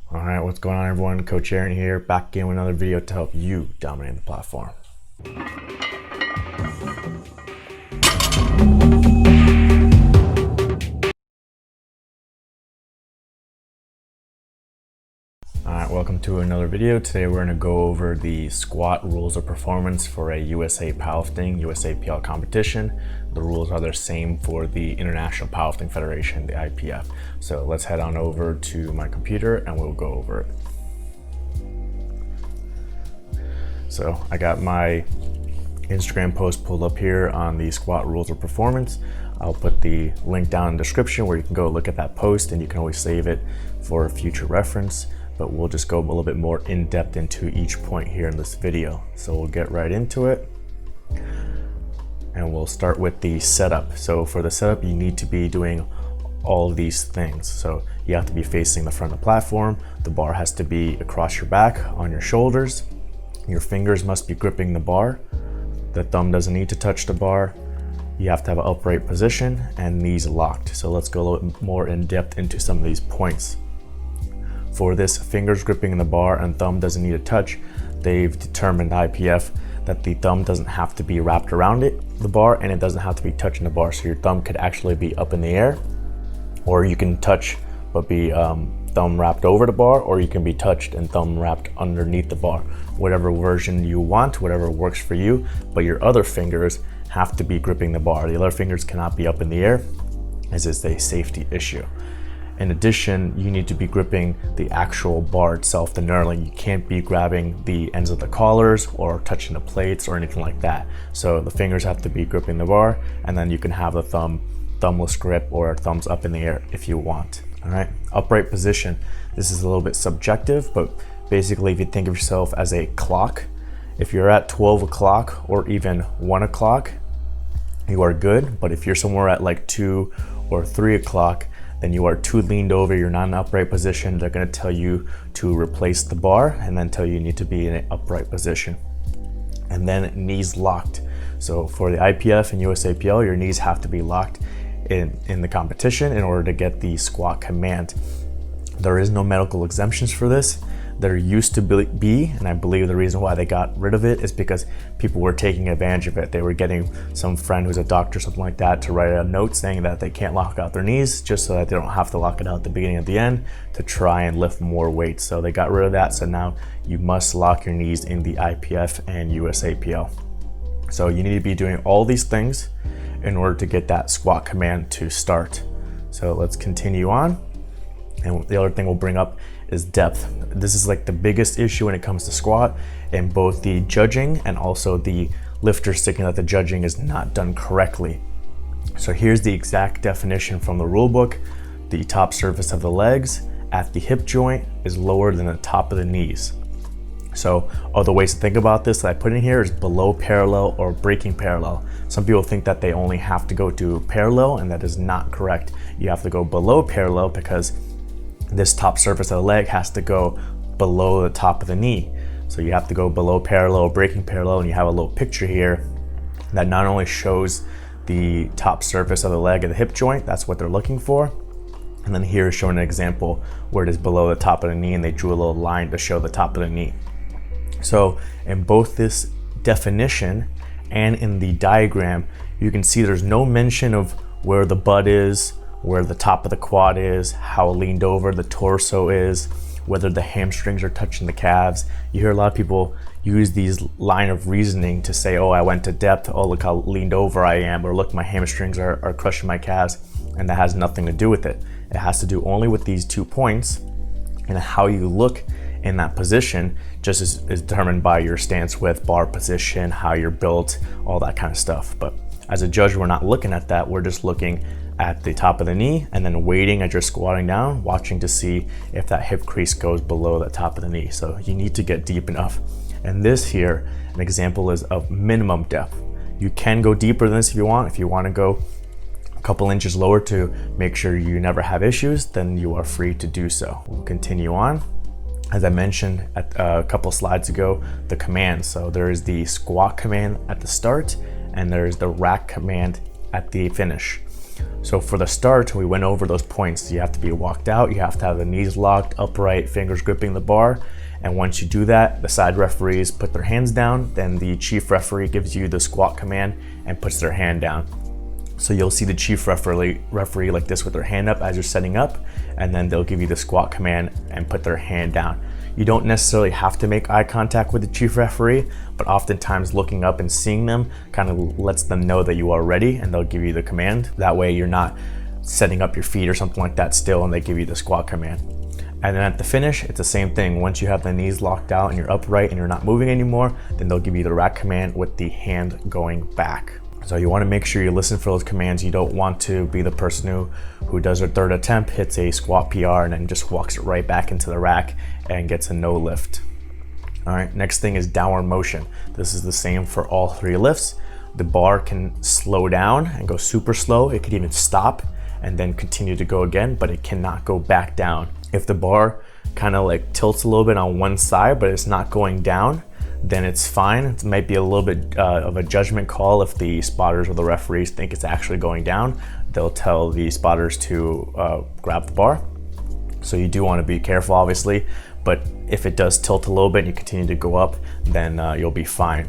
All right, what's going on, everyone? Coach Aaron here, back again with another video to help you dominate the platform. All right, welcome to another video. Today we're going to go over the squat rules of performance for a USA Powerlifting, USAPL competition. The rules are the same for the International Powerlifting Federation, the IPF. So let's head on over to my computer and we'll go over it. So I got my Instagram post pulled up here on the squat rules of performance. I'll put the link down in the description where you can go look at that post, and you can always save it for future reference. But we'll just go a little bit more in depth into each point here in this video. So we'll get right into it. And we'll start with the setup. So for the setup, you need to be doing all of these things. So you have to be facing the front of the platform. The bar has to be across your back on your shoulders. Your fingers must be gripping the bar. The thumb doesn't need to touch the bar. You have to have an upright position and knees locked. So let's go a little bit more in depth into some of these points. For this fingers gripping the bar and thumb doesn't need to touch, they've determined, IPF, that the thumb doesn't have to be wrapped around the bar, and it doesn't have to be touching the bar. So your thumb could actually be up in the air, or you can touch but be thumb wrapped over the bar, or you can be touched and thumb wrapped underneath the bar. Whatever version you want, whatever works for you, but your other fingers have to be gripping the bar. The other fingers cannot be up in the air, as is a safety issue. In addition, you need to be gripping the actual bar itself, the knurling. You can't be grabbing the ends of the collars or touching the plates or anything like that. So the fingers have to be gripping the bar, and then you can have the thumbless grip or thumbs up in the air if you want. All right, upright position. This is a little bit subjective, but basically if you think of yourself as a clock, if you're at 12 o'clock or even 1 o'clock, you are good. But if you're somewhere at like 2 or 3 o'clock, then you are too leaned over, you're not in an upright position. They're gonna tell you to replace the bar and then tell you need to be in an upright position. And then knees locked. So for the IPF and USAPL, your knees have to be locked in the competition in order to get the squat command. There is no medical exemptions for this. There used to be, and I believe the reason why they got rid of it is because people were taking advantage of it. They were getting some friend who's a doctor, something like that, to write a note saying that they can't lock out their knees, just so that they don't have to lock it out at the beginning and the end to try and lift more weight. So they got rid of that. So now you must lock your knees in the IPF and USAPL. So you need to be doing all these things in order to get that squat command to start. So let's continue on. And the other thing we'll bring up is depth. This is like the biggest issue when it comes to squat, in both the judging and also the lifter sticking that the judging is not done correctly. So here's the exact definition from the rule book. The top surface of the legs at the hip joint is lower than the top of the knees. So other ways to think about this that I put in here is below parallel or breaking parallel. Some people think that they only have to go to parallel, and that is not correct. You have to go below parallel because this top surface of the leg has to go below the top of the knee. So you have to go below parallel or breaking parallel, and you have a little picture here that not only shows the top surface of the leg at the hip joint, that's what they're looking for, and then here is showing an example where it is below the top of the knee, and they drew a little line to show the top of the knee. So in both this definition and in the diagram, you can see there's no mention of where the butt is, where the top of the quad is, how leaned over the torso is, whether the hamstrings are touching the calves. You hear a lot of people use these line of reasoning to say, oh, I went to depth, oh, look how leaned over I am, or look, my hamstrings are crushing my calves, and that has nothing to do with it. It has to do only with these 2 points, and how you look in that position just is determined by your stance width, bar position, how you're built, all that kind of stuff. But as a judge, we're not looking at that. We're just looking at the top of the knee and then waiting as you're squatting down, watching to see if that hip crease goes below the top of the knee. So you need to get deep enough. And this here, an example is of minimum depth. You can go deeper than this if you want. If you want to go a couple inches lower to make sure you never have issues, then you are free to do so. We'll continue on. As I mentioned a couple slides ago, the commands. So there is the squat command at the start, and there is the rack command at the finish. So for the start, we went over those points. You have to be walked out, you have to have the knees locked, upright, fingers gripping the bar. And once you do that, the side referees put their hands down, then the chief referee gives you the squat command and puts their hand down. So you'll see the chief referee like this with their hand up as you're setting up, and then they'll give you the squat command and put their hand down. You don't necessarily have to make eye contact with the chief referee, but oftentimes looking up and seeing them kind of lets them know that you are ready, and they'll give you the command. That way you're not setting up your feet or something like that still, and they give you the squat command. And then at the finish, it's the same thing. Once you have the knees locked out and you're upright and you're not moving anymore, then they'll give you the rack command with the hand going back. So you want to make sure you listen for those commands. You don't want to be the person who does their third attempt, hits a squat PR, and then just walks it right back into the rack and gets a no lift. All right, next thing is downward motion. This is the same for all 3 lifts. The bar can slow down and go super slow. It could even stop and then continue to go again, but it cannot go back down. If the bar kind of like tilts a little bit on one side, but it's not going down, then it's fine. It might be a little bit of a judgment call. If the spotters or the referees think it's actually going down, they'll tell the spotters to grab the bar. So you do want to be careful, obviously, but if it does tilt a little bit and you continue to go up, then you'll be fine.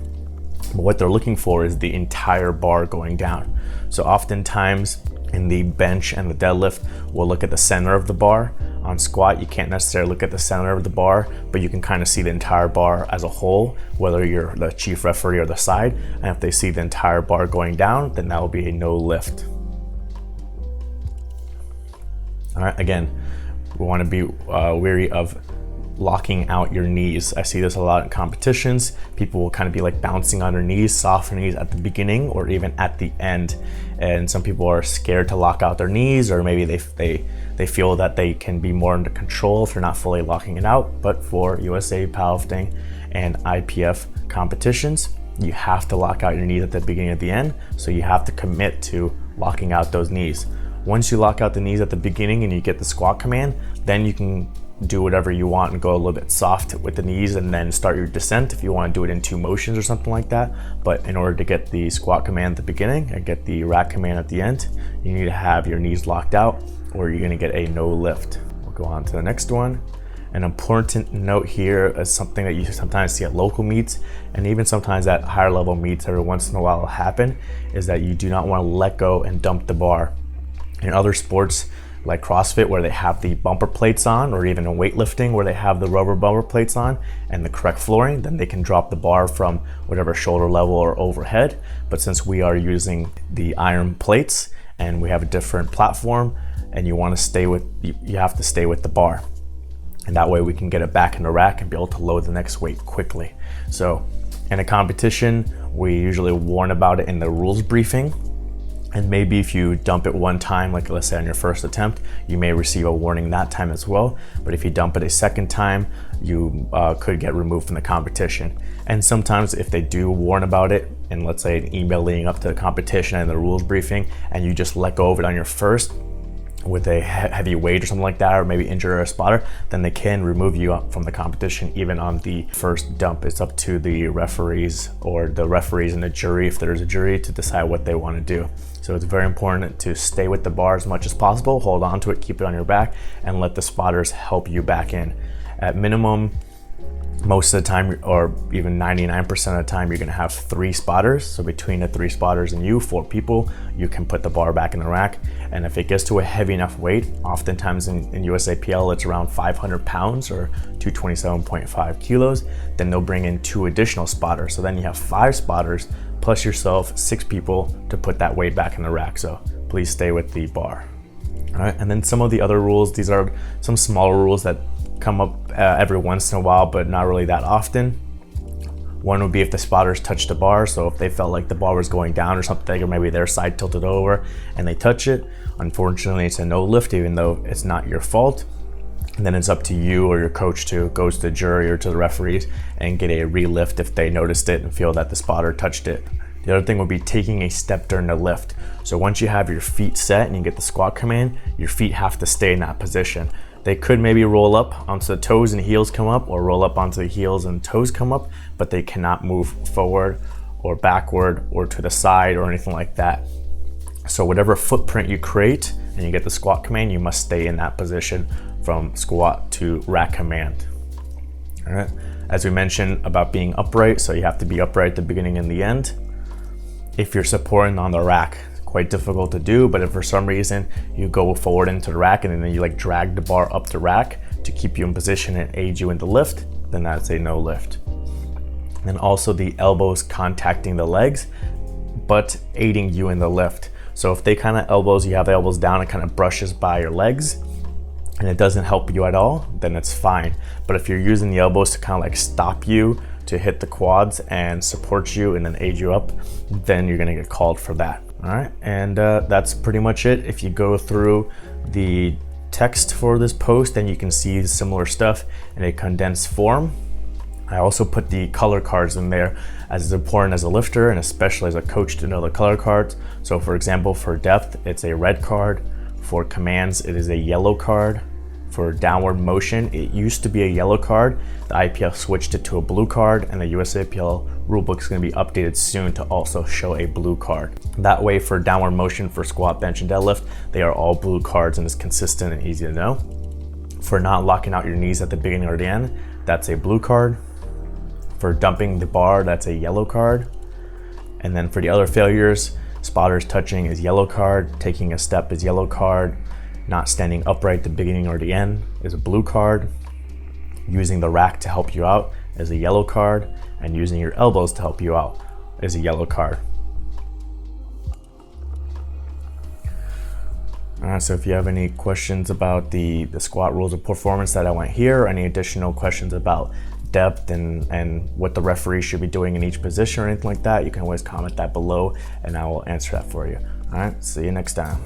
But what they're looking for is the entire bar going down. So oftentimes in the bench and the deadlift, we'll look at the center of the bar. On squat, you can't necessarily look at the center of the bar, but you can kind of see the entire bar as a whole, whether you're the chief referee or the side. And if they see the entire bar going down, then that will be a no lift. All right, again, we want to be wary of locking out your knees. I see this a lot in competitions. People will kind of be like bouncing on their knees, soft knees at the beginning or even at the end. And some people are scared to lock out their knees, or maybe they feel that they can be more under control if they're not fully locking it out. But for USA Powerlifting and IPF competitions, you have to lock out your knees at the beginning and the end. So you have to commit to locking out those knees. Once you lock out the knees at the beginning and you get the squat command, then you can do whatever you want and go a little bit soft with the knees and then start your descent if you want to do it in 2 motions or something like that. But in order to get the squat command at the beginning and get the rack command at the end, you need to have your knees locked out or you're going to get a no lift. We'll go on to the next one. An important note here is something that you sometimes see at local meets and even sometimes at higher level meets every once in a while will happen, is that you do not want to let go and dump the bar. In other sports like CrossFit, where they have the bumper plates on, or even in weightlifting where they have the rubber bumper plates on and the correct flooring, then they can drop the bar from whatever shoulder level or overhead. But since we are using the iron plates and we have a different platform, and you have to stay with the bar. And that way we can get it back in the rack and be able to load the next weight quickly. So in a competition, we usually warn about it in the rules briefing. And maybe if you dump it one time, like let's say on your first attempt, you may receive a warning that time as well. But if you dump it a second time, you could get removed from the competition. And sometimes if they do warn about it, and let's say an email leading up to the competition and the rules briefing, and you just let go of it on your first with a heavy weight or something like that, or maybe injure a spotter, then they can remove you up from the competition even on the first dump. It's up to the referees and the jury, if there's a jury, to decide what they want to do. So it's very important to stay with the bar as much as possible, hold on to it, keep it on your back, and let the spotters help you back in. At minimum, most of the time, or even 99% of the time, you're gonna have 3 spotters. So between the 3 spotters and you, 4 people, you can put the bar back in the rack. And if it gets to a heavy enough weight, oftentimes in USAPL, it's around 500 pounds or 227.5 kilos, then they'll bring in 2 additional spotters. So then you have 5 spotters plus yourself, 6 people to put that weight back in the rack. So please stay with the bar. All right, and then some of the other rules, these are some smaller rules that come up every once in a while, but not really that often. One would be if the spotters touch the bar. So if they felt like the bar was going down or something, or maybe their side tilted over and they touch it, unfortunately it's a no lift, even though it's not your fault. And then it's up to you or your coach to go to the jury or to the referees and get a relift if they noticed it and feel that the spotter touched it. The other thing would be taking a step during the lift. So once you have your feet set and you get the squat command, your feet have to stay in that position. They could maybe roll up onto the toes and heels come up, or roll up onto the heels and toes come up, but they cannot move forward or backward or to the side or anything like that. So whatever footprint you create and you get the squat command, you must stay in that position from squat to rack command. All right. As we mentioned about being upright, so you have to be upright at the beginning and the end. If you're supporting on the rack, quite difficult to do, but if for some reason you go forward into the rack and then you like drag the bar up the rack to keep you in position and aid you in the lift, then that's a no lift. And also the elbows contacting the legs, but aiding you in the lift. So if they kind of elbows, you have the elbows down, it kind of brushes by your legs and it doesn't help you at all, then it's fine. But if you're using the elbows to kind of like stop you to hit the quads and support you and then aid you up, then you're gonna get called for that. All right, and that's pretty much it. If you go through the text for this post, then you can see similar stuff in a condensed form. I also put the color cards in there, as it's important as a lifter and especially as a coach to know the color cards. So for example, for depth, it's a red card. For commands, it is a yellow card. For downward motion, it used to be a yellow card. The IPF switched it to a blue card, and the USAPL rulebook is going to be updated soon to also show a blue card. That way, for downward motion for squat, bench, and deadlift, they are all blue cards and it's consistent and easy to know. For not locking out your knees at the beginning or the end, that's a blue card. For dumping the bar, that's a yellow card. And then for the other failures, spotters touching is yellow card, taking a step is yellow card, not standing upright at the beginning or the end is a blue card, using the rack to help you out is a yellow card, and using your elbows to help you out is a yellow card. All right, so if you have any questions about the squat rules of performance that I went here, or any additional questions about depth and what the referee should be doing in each position or anything like that, you can always comment that below and I will answer that for you. All right, see you next time.